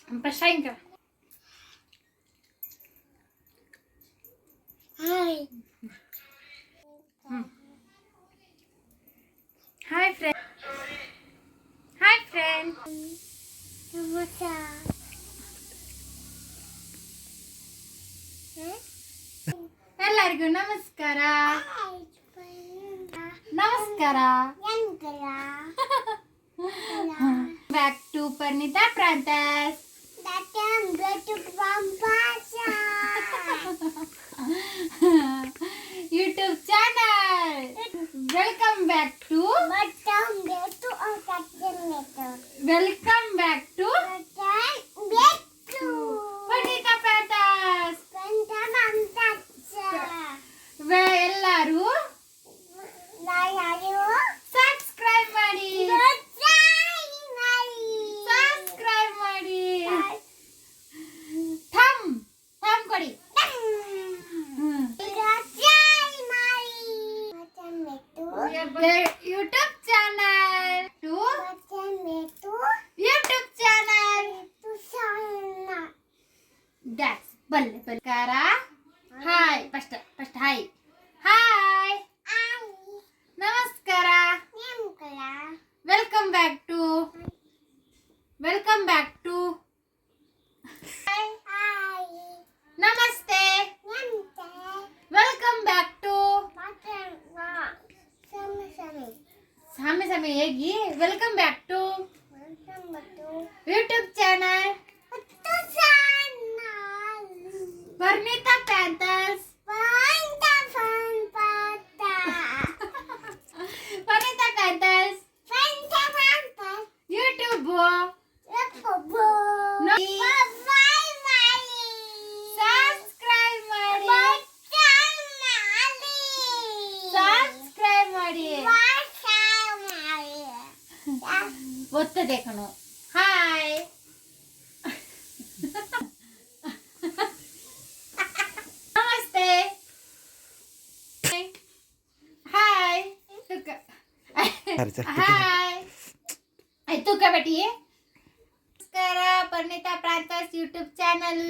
Basahin ka. Hi. Hi friend. Hi friend. Namaste. ಎಲ್ಲರಿಗೂ ನಮಸ್ಕಾರ. ನಮಸ್ಕಾರ. ಬ್ಯಾಕ್ ಟು ಪರ್ಣಿತಾ ಪ್ರಾಂತಸ್ YouTube channel. Welcome back to Parnita ಪ್ರಾಂತಸ್. ಎಲ್ಲರೂ ಸಬ್ಸ್ಕ್ರೈಬ್ ಮಾಡಿ. ಸಬ್ಸ್ಕ್ರೈಬ್ ಮಾಡಿ. ಥಮ್ ಕೊಡಿ. YouTube channel to YouTube channel. That's ಬಲ್ಕಾರ. Hi first hi. ಹಾಯ್ ನಮಸ್ಕಾರ. ವೆಲ್ಕಮ್ ಬ್ಯಾಕ್ ಟು ನಮಸ್ತೆ. ವೆಲ್ಕಮ್ ಬ್ಯಾಕ್ ಟು ಸಾಮೆ ಹೇಗಿ. Welcome back to YouTube channel Parnita ಪ್ರಾಂತಸ್. ಪರ್ಣಿತಾ ಪ್ರಾಂತಸ್ ಯೂಟ್ಯೂಬ್ ಸಬ್ಸ್ಕ್ರೈಬ್ ಮಾಡಿ. ಒತ್ತದೆ ಕಣು. ಹಾಯ್ ನಮಸ್ತೆ. ಹಾಯ್ ಹಾಯ್ ಆಯ್ತು ಬೇಟಿ. ನಮಸ್ಕಾರ. ಪರ್ಣಿತಾ ಪ್ರಾಂತಸ್ ಯೂಟ್ಯೂಬ್ ಚಾನಲ್.